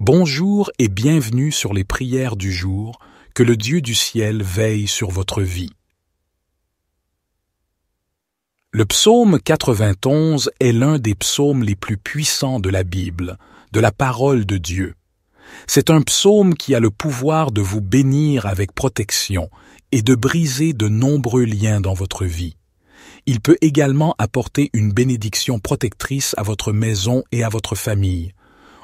Bonjour et bienvenue sur les prières du jour, que le Dieu du ciel veille sur votre vie. Le psaume 91 est l'un des psaumes les plus puissants de la Bible, de la parole de Dieu. C'est un psaume qui a le pouvoir de vous bénir avec protection et de briser de nombreux liens dans votre vie. Il peut également apporter une bénédiction protectrice à votre maison et à votre famille.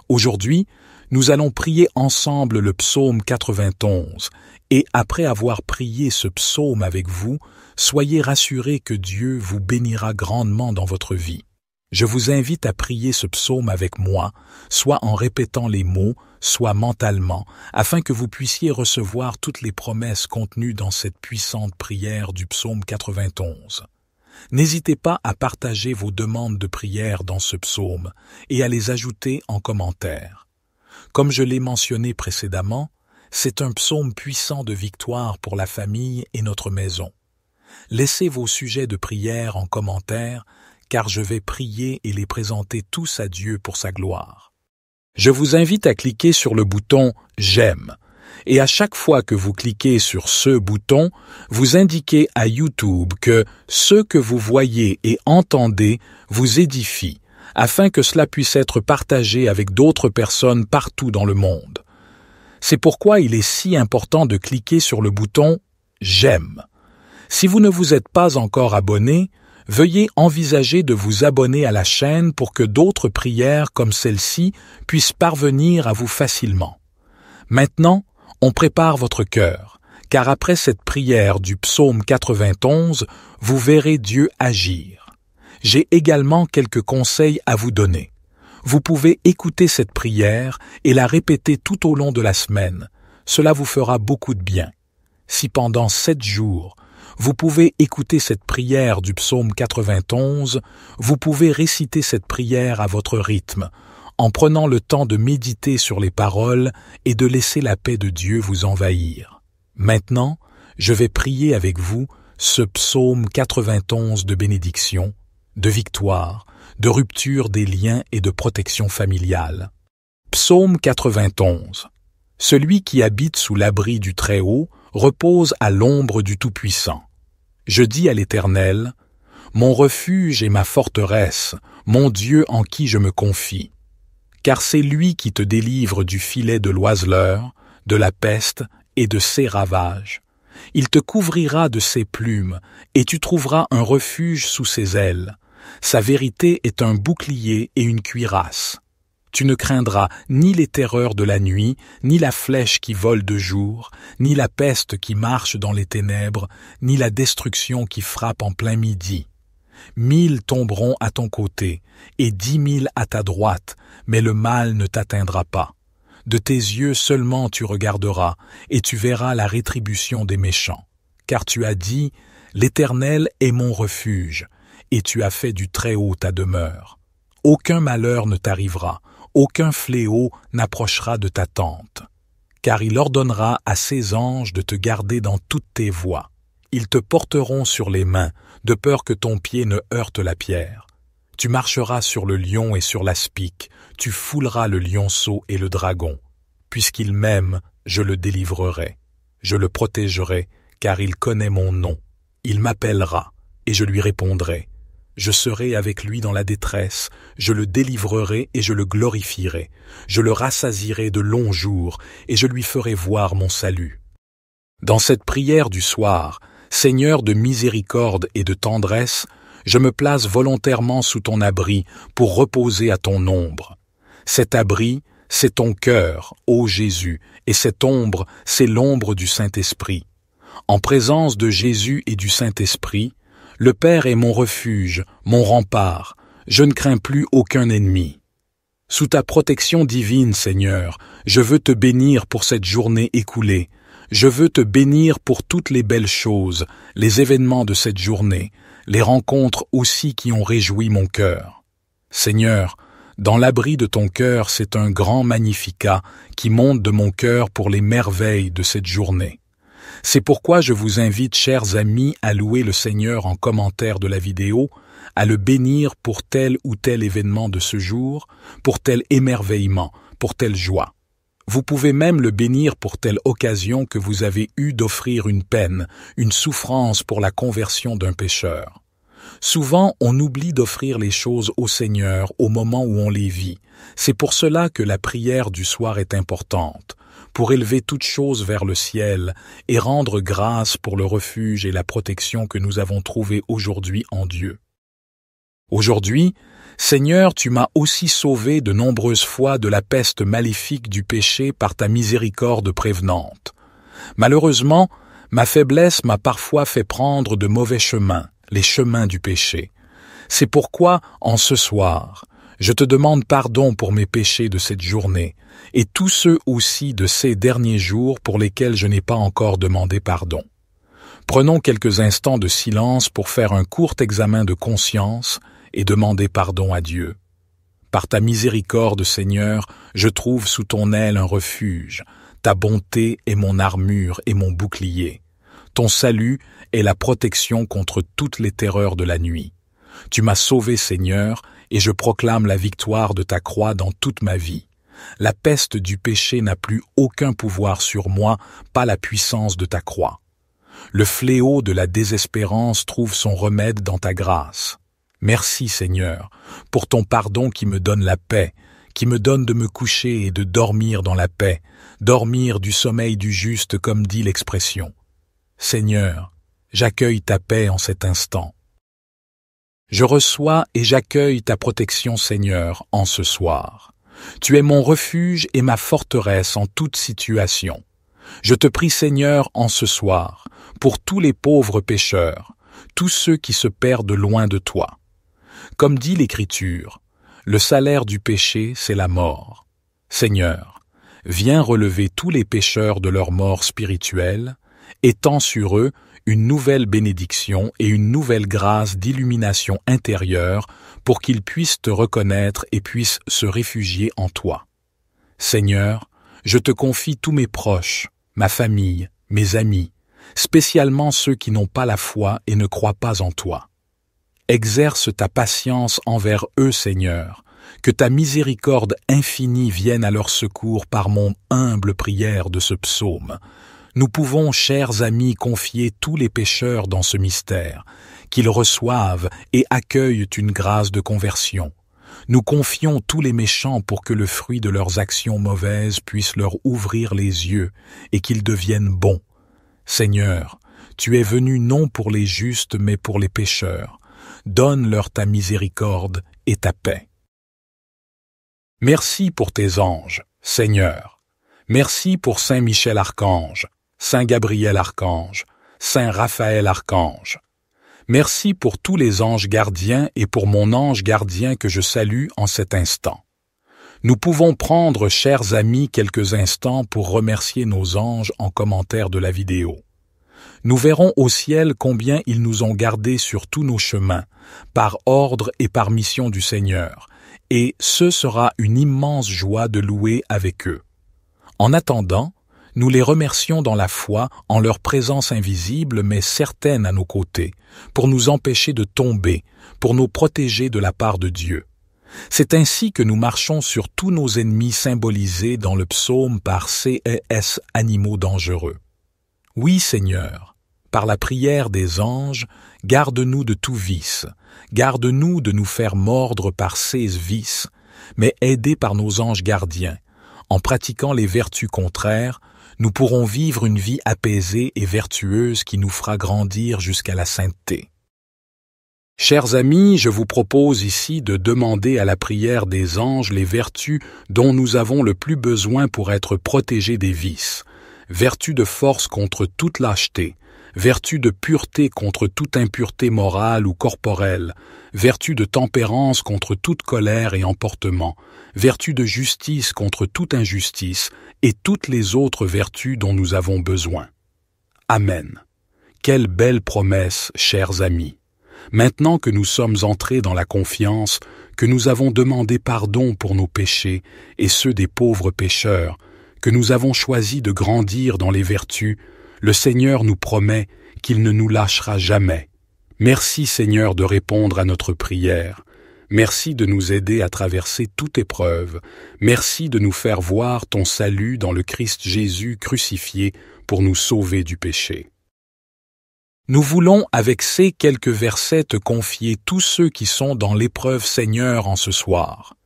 Aujourd'hui, nous allons prier ensemble le psaume 91 et après avoir prié ce psaume avec vous, soyez rassurés que Dieu vous bénira grandement dans votre vie. Je vous invite à prier ce psaume avec moi, soit en répétant les mots, soit mentalement, afin que vous puissiez recevoir toutes les promesses contenues dans cette puissante prière du psaume 91. N'hésitez pas à partager vos demandes de prière dans ce psaume et à les ajouter en commentaire. Comme je l'ai mentionné précédemment, c'est un psaume puissant de victoire pour la famille et notre maison. Laissez vos sujets de prière en commentaire, car je vais prier et les présenter tous à Dieu pour sa gloire. Je vous invite à cliquer sur le bouton « J'aime » et à chaque fois que vous cliquez sur ce bouton, vous indiquez à YouTube que ce que vous voyez et entendez vous édifie, afin que cela puisse être partagé avec d'autres personnes partout dans le monde. C'est pourquoi il est si important de cliquer sur le bouton « J'aime ». Si vous ne vous êtes pas encore abonné, veuillez envisager de vous abonner à la chaîne pour que d'autres prières comme celle-ci puissent parvenir à vous facilement. Maintenant, on prépare votre cœur, car après cette prière du psaume 91, vous verrez Dieu agir. J'ai également quelques conseils à vous donner. Vous pouvez écouter cette prière et la répéter tout au long de la semaine. Cela vous fera beaucoup de bien. Si pendant 7 jours, vous pouvez écouter cette prière du psaume 91, vous pouvez réciter cette prière à votre rythme, en prenant le temps de méditer sur les paroles et de laisser la paix de Dieu vous envahir. Maintenant, je vais prier avec vous ce psaume 91 de bénédiction, de victoire, de rupture des liens et de protection familiale. Psaume 91. Celui qui habite sous l'abri du Très-Haut repose à l'ombre du Tout-Puissant. Je dis à l'Éternel, « Mon refuge et ma forteresse, mon Dieu en qui je me confie. » Car c'est lui qui te délivre du filet de l'oiseleur, de la peste et de ses ravages. Il te couvrira de ses plumes, et tu trouveras un refuge sous ses ailes. Sa vérité est un bouclier et une cuirasse. Tu ne craindras ni les terreurs de la nuit, ni la flèche qui vole de jour, ni la peste qui marche dans les ténèbres, ni la destruction qui frappe en plein midi. 1000 tomberont à ton côté, et 10 000 à ta droite, mais le mal ne t'atteindra pas. De tes yeux seulement tu regarderas, et tu verras la rétribution des méchants. Car tu as dit, « L'Éternel est mon refuge », et tu as fait du Très-Haut ta demeure. Aucun malheur ne t'arrivera, aucun fléau n'approchera de ta tente. Car il ordonnera à ses anges de te garder dans toutes tes voies. Ils te porteront sur les mains, de peur que ton pied ne heurte la pierre. Tu marcheras sur le lion et sur l'aspic, tu fouleras le lionceau et le dragon. Puisqu'il m'aime, je le délivrerai. Je le protégerai, car il connaît mon nom. Il m'appellera, et je lui répondrai. Je serai avec lui dans la détresse, je le délivrerai et je le glorifierai. Je le rassasierai de longs jours, et je lui ferai voir mon salut. Dans cette prière du soir, Seigneur de miséricorde et de tendresse, je me place volontairement sous ton abri pour reposer à ton ombre. Cet abri, c'est ton cœur, ô Jésus, et cette ombre, c'est l'ombre du Saint-Esprit. En présence de Jésus et du Saint-Esprit, le Père est mon refuge, mon rempart, je ne crains plus aucun ennemi. Sous ta protection divine, Seigneur, je veux te bénir pour cette journée écoulée. Je veux te bénir pour toutes les belles choses, les événements de cette journée, les rencontres aussi qui ont réjoui mon cœur. Seigneur, dans l'abri de ton cœur, c'est un grand magnificat qui monte de mon cœur pour les merveilles de cette journée. C'est pourquoi je vous invite, chers amis, à louer le Seigneur en commentaire de la vidéo, à le bénir pour tel ou tel événement de ce jour, pour tel émerveillement, pour telle joie. Vous pouvez même le bénir pour telle occasion que vous avez eue d'offrir une peine, une souffrance pour la conversion d'un pécheur. Souvent, on oublie d'offrir les choses au Seigneur au moment où on les vit. C'est pour cela que la prière du soir est importante, pour élever toutes choses vers le ciel et rendre grâce pour le refuge et la protection que nous avons trouvés aujourd'hui en Dieu. Aujourd'hui, Seigneur, tu m'as aussi sauvé de nombreuses fois de la peste maléfique du péché par ta miséricorde prévenante. Malheureusement, ma faiblesse m'a parfois fait prendre de mauvais chemins, les chemins du péché. C'est pourquoi, en ce soir, je te demande pardon pour mes péchés de cette journée, et tous ceux aussi de ces derniers jours pour lesquels je n'ai pas encore demandé pardon. Prenons quelques instants de silence pour faire un court examen de conscience et demander pardon à Dieu. Par ta miséricorde, Seigneur, je trouve sous ton aile un refuge. Ta bonté est mon armure et mon bouclier. Ton salut est la protection contre toutes les terreurs de la nuit. Tu m'as sauvé, Seigneur, et je proclame la victoire de ta croix dans toute ma vie. La peste du péché n'a plus aucun pouvoir sur moi, pas la puissance de ta croix. Le fléau de la désespérance trouve son remède dans ta grâce. Merci, Seigneur, pour ton pardon qui me donne la paix, qui me donne de me coucher et de dormir dans la paix, dormir du sommeil du juste comme dit l'expression. Seigneur, j'accueille ta paix en cet instant. Je reçois et j'accueille ta protection, Seigneur, en ce soir. Tu es mon refuge et ma forteresse en toute situation. Je te prie, Seigneur, en ce soir, pour tous les pauvres pécheurs, tous ceux qui se perdent loin de toi. Comme dit l'Écriture, le salaire du péché, c'est la mort. Seigneur, viens relever tous les pécheurs de leur mort spirituelle, étends sur eux une nouvelle bénédiction et une nouvelle grâce d'illumination intérieure pour qu'ils puissent te reconnaître et puissent se réfugier en toi. Seigneur, je te confie tous mes proches, ma famille, mes amis, spécialement ceux qui n'ont pas la foi et ne croient pas en toi. Exerce ta patience envers eux, Seigneur, que ta miséricorde infinie vienne à leur secours par mon humble prière de ce psaume. Nous pouvons, chers amis, confier tous les pécheurs dans ce mystère, qu'ils reçoivent et accueillent une grâce de conversion. Nous confions tous les méchants pour que le fruit de leurs actions mauvaises puisse leur ouvrir les yeux et qu'ils deviennent bons. Seigneur, tu es venu non pour les justes mais pour les pécheurs. Donne-leur ta miséricorde et ta paix. Merci pour tes anges, Seigneur. Merci pour Saint Michel Archange, Saint Gabriel Archange, Saint Raphaël Archange. Merci pour tous les anges gardiens et pour mon ange gardien que je salue en cet instant. Nous pouvons prendre, chers amis, quelques instants pour remercier nos anges en commentaire de la vidéo. Nous verrons au ciel combien ils nous ont gardés sur tous nos chemins, par ordre et par mission du Seigneur, et ce sera une immense joie de louer avec eux. En attendant, nous les remercions dans la foi en leur présence invisible mais certaine à nos côtés, pour nous empêcher de tomber, pour nous protéger de la part de Dieu. C'est ainsi que nous marchons sur tous nos ennemis symbolisés dans le psaume par ces animaux dangereux. Oui, Seigneur, par la prière des anges, garde-nous de tout vice, garde-nous de nous faire mordre par ces vices, mais aidés par nos anges gardiens. En pratiquant les vertus contraires, nous pourrons vivre une vie apaisée et vertueuse qui nous fera grandir jusqu'à la sainteté. Chers amis, je vous propose ici de demander à la prière des anges les vertus dont nous avons le plus besoin pour être protégés des vices. Vertu de force contre toute lâcheté, vertu de pureté contre toute impureté morale ou corporelle, vertu de tempérance contre toute colère et emportement, vertu de justice contre toute injustice et toutes les autres vertus dont nous avons besoin. Amen. Quelle belle promesse, chers amis. Maintenant que nous sommes entrés dans la confiance, que nous avons demandé pardon pour nos péchés et ceux des pauvres pécheurs, que nous avons choisi de grandir dans les vertus, le Seigneur nous promet qu'il ne nous lâchera jamais. Merci Seigneur de répondre à notre prière. Merci de nous aider à traverser toute épreuve. Merci de nous faire voir ton salut dans le Christ Jésus crucifié pour nous sauver du péché. Nous voulons, avec ces quelques versets, te confier tous ceux qui sont dans l'épreuve, Seigneur, en ce soir.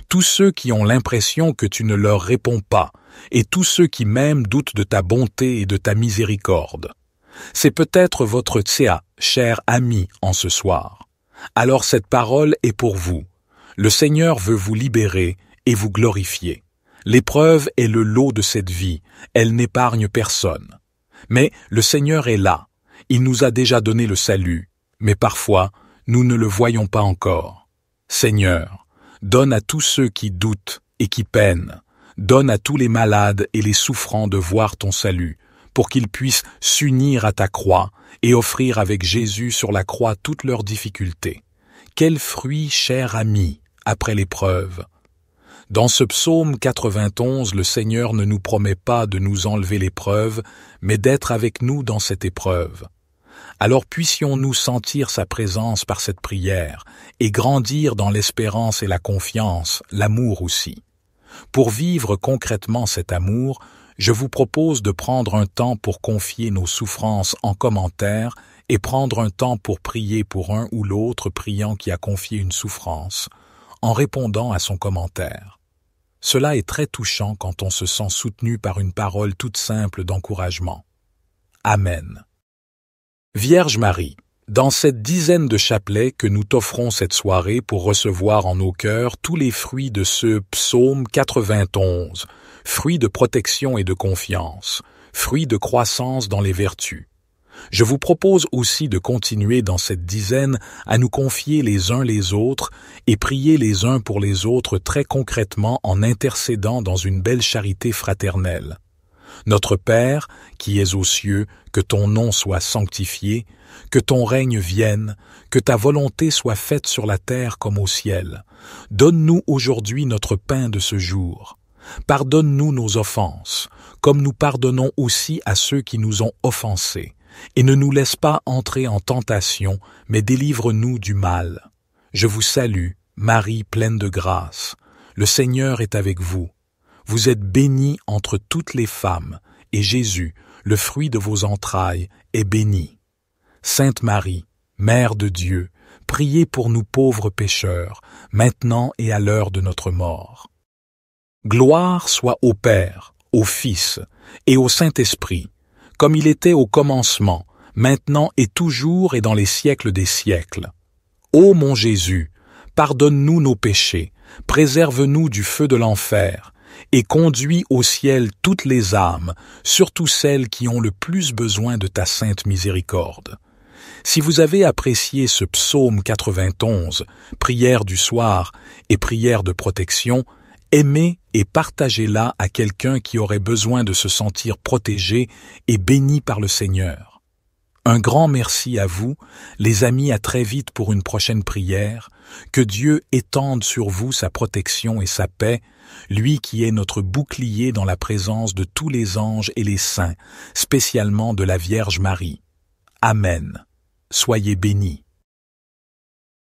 Tous ceux qui ont l'impression que tu ne leur réponds pas, et tous ceux qui même doutent de ta bonté et de ta miséricorde. C'est peut-être votre Tséa, cher ami, en ce soir. Alors cette parole est pour vous. Le Seigneur veut vous libérer et vous glorifier. L'épreuve est le lot de cette vie, elle n'épargne personne. Mais le Seigneur est là. Il nous a déjà donné le salut, mais parfois, nous ne le voyons pas encore. Seigneur, donne à tous ceux qui doutent et qui peinent, donne à tous les malades et les souffrants de voir ton salut, pour qu'ils puissent s'unir à ta croix et offrir avec Jésus sur la croix toutes leurs difficultés. Quel fruit, cher ami, après l'épreuve! Dans ce psaume 91, le Seigneur ne nous promet pas de nous enlever l'épreuve, mais d'être avec nous dans cette épreuve. Alors puissions-nous sentir sa présence par cette prière et grandir dans l'espérance et la confiance, l'amour aussi. Pour vivre concrètement cet amour, je vous propose de prendre un temps pour confier nos souffrances en commentaire et prendre un temps pour prier pour un ou l'autre priant qui a confié une souffrance, en répondant à son commentaire. Cela est très touchant quand on se sent soutenu par une parole toute simple d'encouragement. Amen. Vierge Marie, dans cette dizaine de chapelets que nous t'offrons cette soirée pour recevoir en nos cœurs tous les fruits de ce psaume 91, fruits de protection et de confiance, fruits de croissance dans les vertus. Je vous propose aussi de continuer dans cette dizaine à nous confier les uns les autres et prier les uns pour les autres très concrètement en intercédant dans une belle charité fraternelle. Notre Père, qui es aux cieux, que ton nom soit sanctifié, que ton règne vienne, que ta volonté soit faite sur la terre comme au ciel. Donne-nous aujourd'hui notre pain de ce jour. Pardonne-nous nos offenses, comme nous pardonnons aussi à ceux qui nous ont offensés. Et ne nous laisse pas entrer en tentation, mais délivre-nous du mal. Je vous salue, Marie pleine de grâce. Le Seigneur est avec vous. Vous êtes bénie entre toutes les femmes, et Jésus, le fruit de vos entrailles, est béni. Sainte Marie, Mère de Dieu, priez pour nous pauvres pécheurs, maintenant et à l'heure de notre mort. Gloire soit au Père, au Fils et au Saint-Esprit, comme il était au commencement, maintenant et toujours et dans les siècles des siècles. Ô mon Jésus, pardonne-nous nos péchés, préserve-nous du feu de l'enfer, et conduis au ciel toutes les âmes, surtout celles qui ont le plus besoin de ta sainte miséricorde. Si vous avez apprécié ce psaume 91, prière du soir et prière de protection, aimez et partagez-la à quelqu'un qui aurait besoin de se sentir protégé et béni par le Seigneur. Un grand merci à vous, les amis, à très vite pour une prochaine prière. Que Dieu étende sur vous sa protection et sa paix, lui qui est notre bouclier dans la présence de tous les anges et les saints, spécialement de la Vierge Marie. Amen. Soyez bénis.